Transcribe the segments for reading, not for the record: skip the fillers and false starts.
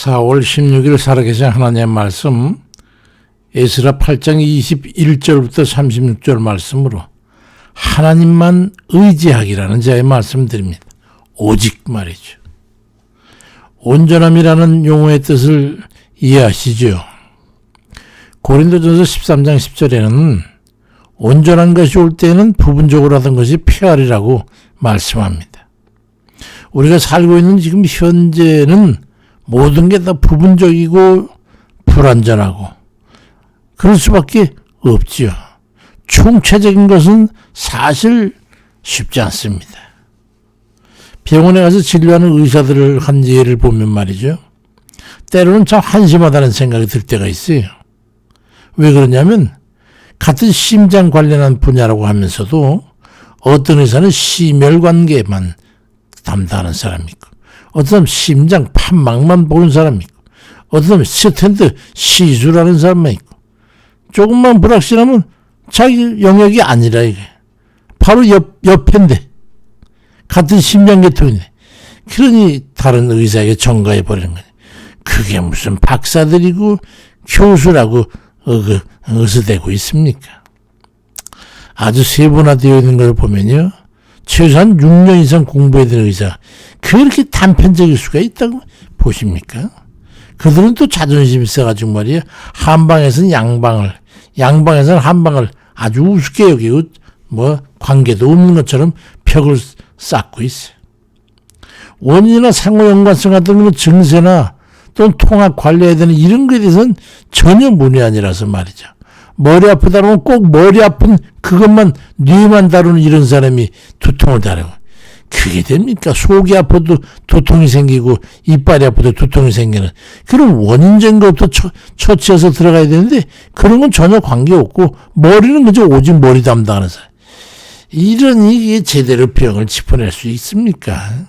4월 16일 살아계신 하나님의 말씀 에스라 8장 21절부터 36절 말씀으로 하나님만 의지하기라는 자의 말씀드립니다. 오직 말이죠. 온전함이라는 용어의 뜻을 이해하시죠? 고린도전서 13장 10절에는 온전한 것이 올 때에는 부분적으로 하던 것이 필요하리라고 말씀합니다. 우리가 살고 있는 지금 현재는 모든 게 다 부분적이고 불완전하고 그럴 수밖에 없지요. 총체적인 것은 사실 쉽지 않습니다. 병원에 가서 진료하는 의사들을 한 예를 보면 말이죠. 때로는 참 한심하다는 생각이 들 때가 있어요. 왜 그러냐면 같은 심장 관련한 분야라고 하면서도 어떤 의사는 심혈관계만 담당하는 사람이 있고 어떤 사람은 심장 판막만 보는 사람이 있고 어떤 사람은 스텐트 시술하는 사람만 있고 조금만 불확실하면 자기 영역이 아니라 이게 바로 옆인데 같은 심장계통인데 그러니 다른 의사에게 전가해 버리는 거예요. 그게 무슨 박사들이고 교수라고 의수되고 있습니까? 아주 세분화되어 있는 걸 보면요. 최소한 6년 이상 공부해야 되는 의사 그렇게 단편적일 수가 있다고 보십니까? 그들은 또 자존심이 있어가지고 말이야. 한방에서는 양방에서는 한방을 아주 우습게 여기고 뭐 관계도 없는 것처럼 벽을 쌓고 있어요. 원인이나 상호 연관성 같은 증세나 또는 통합 관리해야 되는 이런 것에 대해서는 전혀 문외한이라서 말이죠. 머리 아프다고 하면 꼭 머리 아픈 그것만 뇌만 다루는 이런 사람이 두통을 다루고 그게 됩니까? 속이 아파도 두통이 생기고 이빨이 아파도 두통이 생기는 그런 원인적인 것부터 처치해서 들어가야 되는데 그런 건 전혀 관계없고 머리는 그저 오직 머리 담당하는 사람. 이러니 이게 제대로 병을 짚어낼 수 있습니까?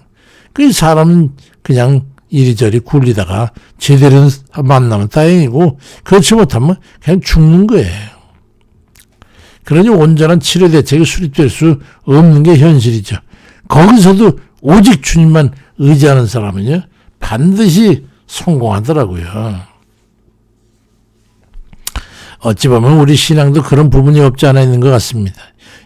그 사람은 그냥 이리저리 굴리다가 제대로 만나면 다행이고 그렇지 못하면 그냥 죽는 거예요. 그러니 온전한 치료 대책이 수립될 수 없는 게 현실이죠. 거기서도 오직 주님만 의지하는 사람은요 반드시 성공하더라고요. 어찌 보면 우리 신앙도 그런 부분이 없지 않아 있는 것 같습니다.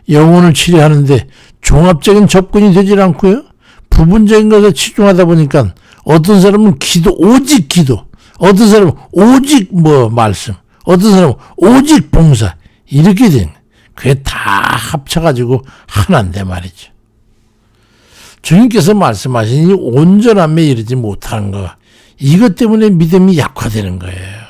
영혼을 치료하는데 종합적인 접근이 되질 않고요. 부분적인 것에 치중하다 보니까 어떤 사람은 오직 기도, 어떤 사람은 오직 말씀, 어떤 사람은 오직 봉사 이렇게 된 그게 다 합쳐가지고 하나인데 말이죠. 주님께서 말씀하신 이 온전함에 이르지 못하는 거 이것 때문에 믿음이 약화되는 거예요.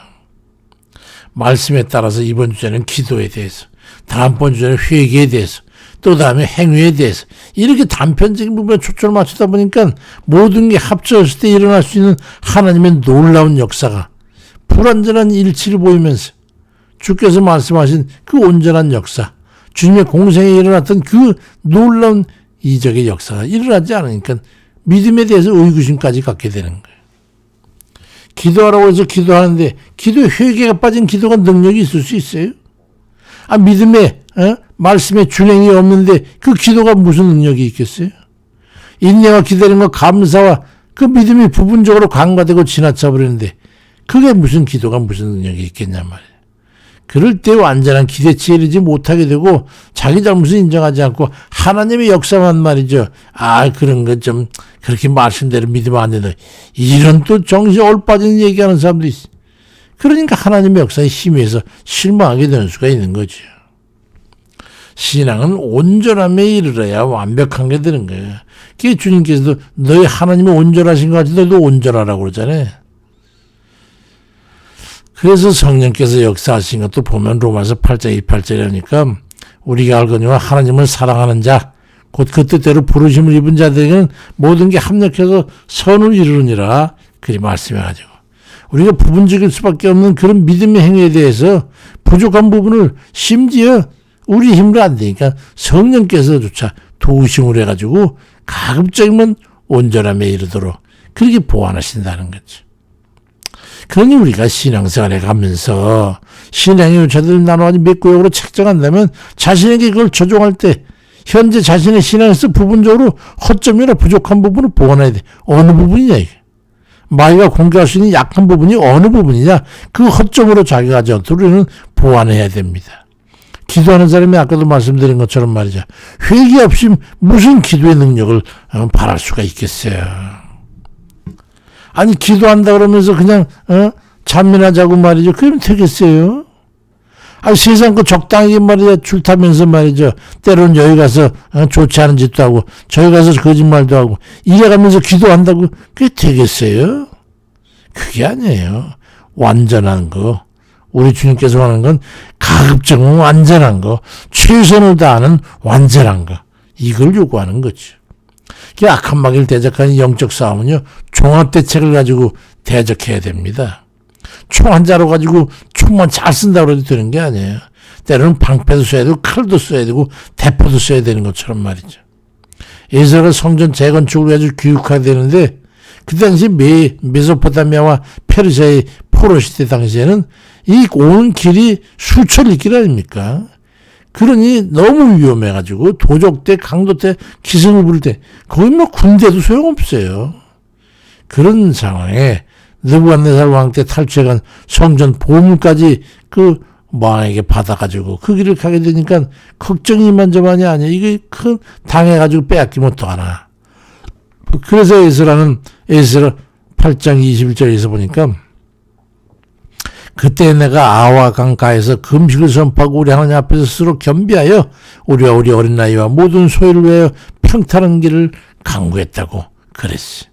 말씀에 따라서 이번 주제는 기도에 대해서 다음번 주제는 회개에 대해서 또 다음에 행위에 대해서 이렇게 단편적인 부분에 초점을 맞추다 보니까 모든 게 합쳐졌을 때 일어날 수 있는 하나님의 놀라운 역사가 불완전한 일치를 보이면서 주께서 말씀하신 그 온전한 역사 주님의 공생에 일어났던 그 놀라운 이적의 역사가 일어나지 않으니까 믿음에 대해서 의구심까지 갖게 되는 거예요. 기도하라고 해서 기도하는데 기도에 회개가 빠진 기도가 능력이 있을 수 있어요? 믿음에 말씀에 준행이 없는데 그 기도가 무슨 능력이 있겠어요? 인내와 기다림과 감사와 그 믿음이 부분적으로 간과되고 지나쳐 버리는데 그게 무슨 기도가 무슨 능력이 있겠냐 말이에요. 그럴 때 완전한 기대치에 이르지 못하게 되고 자기 잘못을 인정하지 않고 하나님의 역사만 말이죠. 그런 거 좀 그렇게 말씀대로 믿으면 안 된다. 이런 또 정신 올빠진 얘기하는 사람도 있어. 그러니까 하나님의 역사에 힘에서 실망하게 되는 수가 있는 거죠. 신앙은 온전함에 이르러야 완벽한 게 되는 거예요. 그게 주님께서도 너희 하나님이 온전하신 것 같이 너희도 온전하라고 그러잖아요. 그래서 성령께서 역사하신 것도 보면 로마서 8장 28절이니까 우리가 알거니와 하나님을 사랑하는 자 곧 그 뜻대로 부르심을 입은 자들에게는 모든 게 합력해서 선을 이루느니라 그리 말씀해가지고 우리가 부분적일 수밖에 없는 그런 믿음의 행위에 대해서 부족한 부분을 심지어 우리 힘으로 안 되니까 성령께서조차 도우심을 해가지고 가급적이면 온전함에 이르도록 그렇게 보완하신다는 거죠. 그러니 우리가 신앙생활에 가면서 신앙의 요체들을 나눠가지고 몇 구역으로 책정한다면 자신에게 그걸 적용할 때 현재 자신의 신앙에서 부분적으로 허점이나 부족한 부분을 보완해야 돼. 어느 부분이냐 이게. 마귀가 공격할 수 있는 약한 부분이 어느 부분이냐, 그 허점으로 자기가 가지 않도록 우리는 보완해야 됩니다. 기도하는 사람이 아까도 말씀드린 것처럼 말이죠, 회개 없이 무슨 기도의 능력을 바랄 수가 있겠어요. 아니 기도한다 그러면서 그냥 잠이나 자고 말이죠, 그러면 되겠어요? 아니 세상 거 적당히 말이야 줄 타면서 말이죠, 때로는 여기 가서 좋지 않은 짓도 하고 저기 가서 거짓말도 하고 이래가면서 기도한다고 그게 되겠어요? 그게 아니에요. 완전한 거, 우리 주님께서 하는 건 가급적이면 완전한 거, 최선을 다하는 완전한 거, 이걸 요구하는 거죠. 악한 마귀를 대적하는 영적 싸움은요, 종합대책을 가지고 대적해야 됩니다. 총 한 자로 가지고 총만 잘 쓴다고 해도 되는 게 아니에요. 때로는 방패도 써야 되고 칼도 써야 되고 대포도 써야 되는 것처럼 말이죠. 이스라엘 성전 재건축을 가지고 교육해야 되는데, 그 당시 메소포타미아와 페르시아의 포로 시대 당시에는 이 오는 길이 수천 리 길 아닙니까? 그러니 너무 위험해가지고 도적 때, 강도 때, 기승을 부릴 때 거기 뭐 군대도 소용없어요. 그런 상황에 느부갓네살 왕 때 탈취해간 성전 보물까지 그 왕에게 받아가지고 그 길을 가게 되니까 걱정이 이만저만이 아니야. 이게 큰 당해가지고 빼앗기면 또 하나. 그래서 에스라 8장 21절에서 보니까, 그때 내가 아와 강가에서 금식을 선포하고 우리 하나님 앞에서 스스로 겸비하여 우리와 우리 어린 나이와 모든 소유를 위하여 평탄한 길을 강구했다고 그랬어.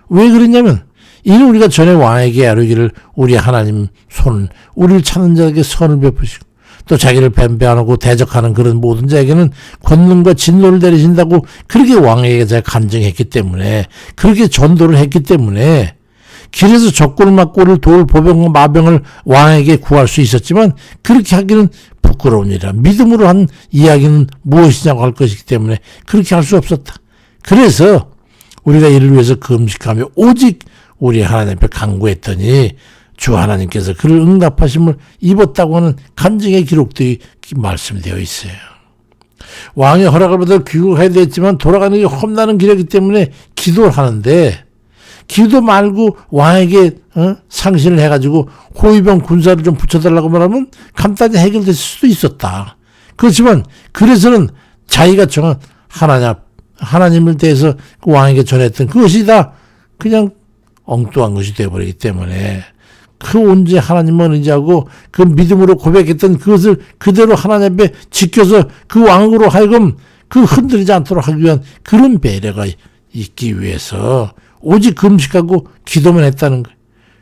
왜 그랬냐면, 이는 우리가 전에 왕에게 아뢰기를 우리 하나님 손, 우리를 찾는 자에게 선을 베푸시고 또 자기를 변배하고 대적하는 그런 모든 자에게는 권능과 진노를 내리신다고 그렇게 왕에게 제가 간증했기 때문에, 그렇게 전도를 했기 때문에 길에서 적군을 맞고 우리를 도울 보병과 마병을 왕에게 구할 수 있었지만, 그렇게 하기는 부끄러운 일이라 믿음으로 한 이야기는 무엇이냐고 할 것이기 때문에 그렇게 할 수 없었다. 그래서 우리가 이를 위해서 금식하며 오직 우리 하나님 앞에 간구했더니 주 하나님께서 그를 응답하심을 입었다고 하는 간증의 기록도 말씀되어 있어요. 왕의 허락을 받아 귀국해야 됐지만 돌아가는 게 험나는 길이기 때문에 기도를 하는데, 기도 말고 왕에게 상신을 해가지고 호위병 군사를 좀 붙여달라고 말하면 간단히 해결됐을 수도 있었다. 그렇지만 그래서는 자기가 정한 하나님을 대해서 그 왕에게 전했던 그것이 다 그냥 엉뚱한 것이 되어버리기 때문에, 그 온전히 하나님만 의지하고 그 믿음으로 고백했던 그것을 그대로 하나님 앞에 지켜서 그 왕으로 하여금 그 흔들리지 않도록 하기 위한 그런 배려가 있기 위해서 오직 금식하고 기도만 했다는 거예요.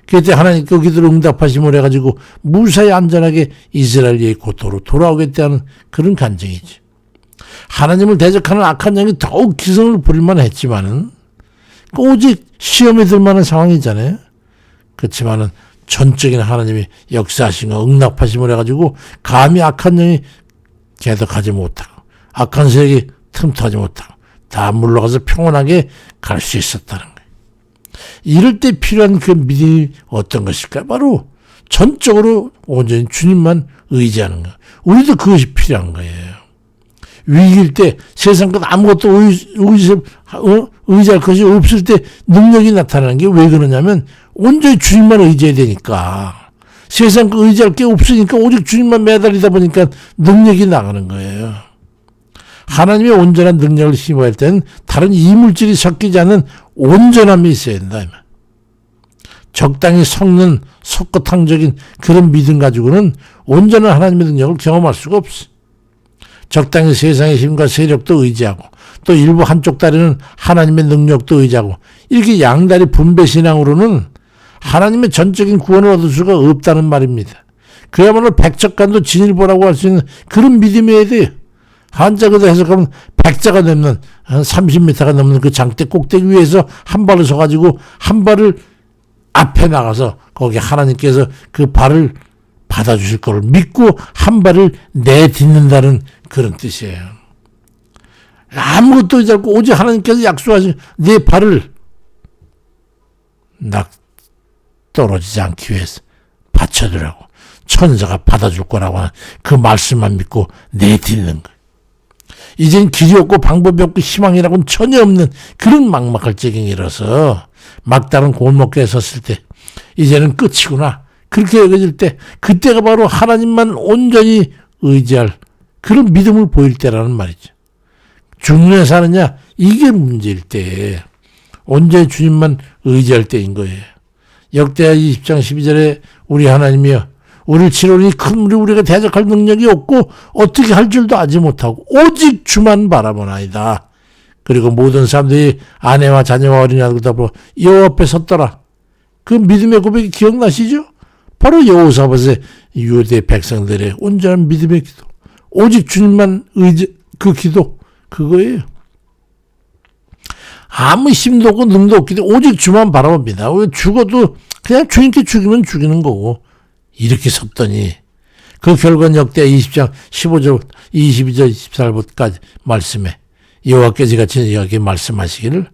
그때 하나님 그 기도를 응답하심을 해가지고 무사히 안전하게 이스라엘의 고토로 돌아오겠다는 그런 간증이지. 하나님을 대적하는 악한 영이 더욱 기승을 부릴만 했지만은 오직 시험에 들 만한 상황이잖아요. 그렇지만은 전적인 하나님이 역사하신 거 응답하심을 해가지고 감히 악한 영이 개덕하지 못하고 악한 세력이 틈타지 못하고 다 물러가서 평온하게 갈 수 있었다는 거예요. 이럴 때 필요한 그 믿음이 어떤 것일까? 바로 전적으로 온전히 주님만 의지하는 거. 우리도 그것이 필요한 거예요. 위기일 때 세상 것 아무것도 의지할 것이 없을 때 능력이 나타나는 게 왜 그러냐면 온전히 주님만 의지해야 되니까. 세상 거 의지할 게 없으니까 오직 주님만 매달리다 보니까 능력이 나가는 거예요. 하나님의 온전한 능력을 힘입어야 할 때는 다른 이물질이 섞이지 않는 온전함이 있어야 된다. 적당히 섞는 속거탕적인 그런 믿음 가지고는 온전한 하나님의 능력을 경험할 수가 없어. 적당히 세상의 힘과 세력도 의지하고 또 일부 한쪽 다리는 하나님의 능력도 의지하고 이렇게 양다리 분배 신앙으로는 하나님의 전적인 구원을 얻을 수가 없다는 말입니다. 그야말로 백척간도 진일보라고 할 수 있는 그런 믿음이어야 돼요. 한자그도 해석하면 백자가 넘는 한 30m가 넘는 그 장대 꼭대기 위에서 한 발을 서가지고 한 발을 앞에 나가서 거기 하나님께서 그 발을 받아주실 걸 믿고 한 발을 내딛는다는 그런 뜻이에요. 아무것도 하지 않고 오직 하나님께서 약속하신 내 발을 떨어지지 않기 위해서 받쳐두라고 천사가 받아줄 거라고 하는 그 말씀만 믿고 내딛는 거예요. 이젠 길이 없고 방법이 없고 희망이라고는 전혀 없는 그런 막막할 지경이라서 막다른 골목길에 섰을 때 이제는 끝이구나 그렇게 여겨질 때 그때가 바로 하나님만 온전히 의지할 그런 믿음을 보일 때라는 말이죠. 죽느냐 사느냐 이게 문제일 때 온전히 주님만 의지할 때인 거예요. 역대하 20장 12절에 우리 하나님이여 우리를 치료니 큰 물이 우리가 대적할 능력이 없고 어떻게 할 줄도 아지 못하고 오직 주만 바라보나이다. 그리고 모든 사람들이 아내와 자녀와 어린아이들과 더불어 여호와 앞에 섰더라. 그 믿음의 고백이 기억나시죠? 바로 여호사밧의 유대 백성들의 온전한 믿음의 기도. 오직 주님만 의지 그 기도 그거예요. 아무 힘도 없고 능도 없기 때문에 오직 주만 바라봅니다. 왜 죽어도 그냥 주님께 죽이면 죽이는 거고 이렇게 섰더니 그 결과는 역대 20장 15절 22절 24절까지 말씀에 여호와께서 같이 이렇게 말씀하시기를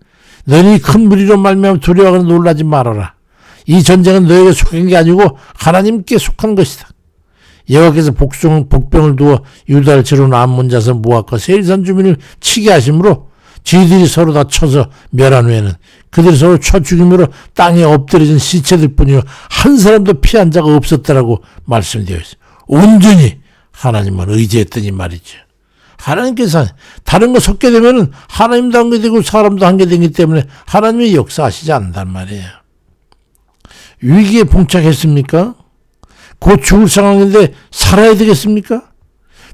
너희 큰 무리로 말미암아 두려워하거나 놀라지 말아라. 이 전쟁은 너에게 속한 게 아니고 하나님께 속한 것이다. 여호와께서 복병을 두어 유다를 치르는 암몬 자손 모압과 세일산 주민을 치게 하심으로 저희들이 서로 다 쳐서 멸한 후에는 그들이 서로 쳐 죽임으로 땅에 엎드려진 시체들 뿐이요 한 사람도 피한 자가 없었다라고 말씀되어 있어요. 온전히 하나님만 의지했더니 말이죠. 하나님께서 다른 거 섞게 되면은 하나님도 한 게 되고 사람도 한 게 되기 때문에 하나님의 역사하시지 않는단 말이에요. 위기에 봉착했습니까? 곧 죽을 상황인데 살아야 되겠습니까?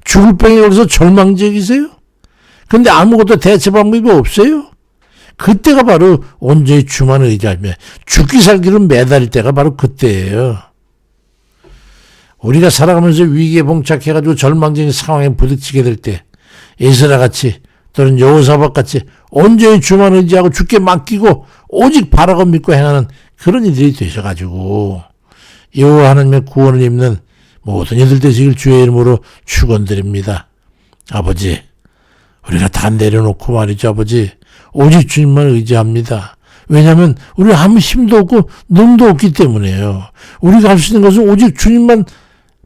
죽을 병에 걸려서 절망적이세요? 근데 아무것도 대체 방법이 없어요? 그때가 바로 온전히 주만 의지하며 죽기 살기로 매달릴 때가 바로 그때예요. 우리가 살아가면서 위기에 봉착해가지고 절망적인 상황에 부딪히게 될 때 에스라같이 또는 여호사밧같이 온전히 주만 의지하고 주께 맡기고 오직 바라고 믿고 행하는 그런 이들이 되셔가지고 여호와 하나님의 구원을 입는 모든 이들 되시길 주의 이름으로 축원드립니다. 아버지 우리가 다 내려놓고 말이죠. 아버지 오직 주님만 의지합니다. 왜냐하면 우리 아무 힘도 없고 능도 없기 때문에요. 우리가 할 수 있는 것은 오직 주님만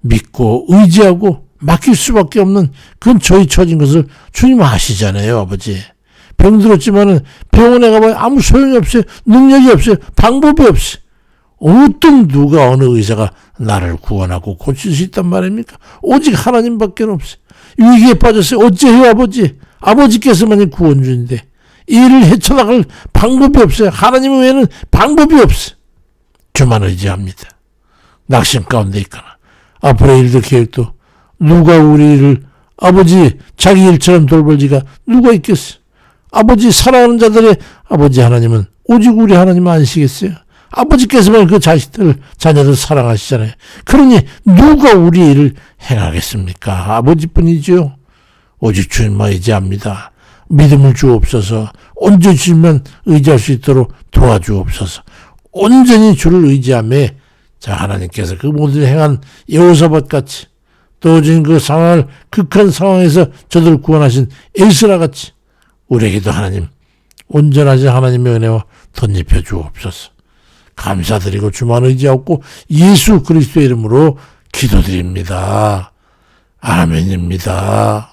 믿고 의지하고 맡길 수밖에 없는 그건 저희 처진 것을 주님 아시잖아요. 아버지 병들었지만은 병원에 가봐야 아무 소용이 없어요. 능력이 없어요. 방법이 없어요. 어떤 누가 어느 의사가 나를 구원하고 고칠 수 있단 말입니까? 오직 하나님밖에 없어요. 위기에 빠졌어요. 어째요 아버지? 아버지께서만이 구원주인데 이를 헤쳐나갈 방법이 없어요. 하나님 외에는 방법이 없어요. 주만 의지합니다. 낙심 가운데 있거나 앞으로의 일들 계획도 누가 우리를 아버지 자기 일처럼 돌볼 지가 누가 있겠어요. 아버지 사랑하는 자들의 아버지 하나님은 오직 우리 하나님 아니시겠어요. 아버지께서만 그 자녀들 사랑하시잖아요. 그러니 누가 우리 일을 행하겠습니까? 아버지뿐이죠. 오직 주님만 의지합니다. 믿음을 주옵소서. 온전히 주님만 의지할 수 있도록 도와주옵소서. 온전히 주를 의지하며 자 하나님께서 그 모든 행한 여호사밧같이 또 지금 그 상황을 극한 상황에서 저들을 구원하신 에스라같이 우리에게도 하나님 온전하신 하나님의 은혜와 덧입혀 주옵소서. 감사드리고 주만 의지하고 예수 그리스도의 이름으로 기도드립니다. 아멘입니다.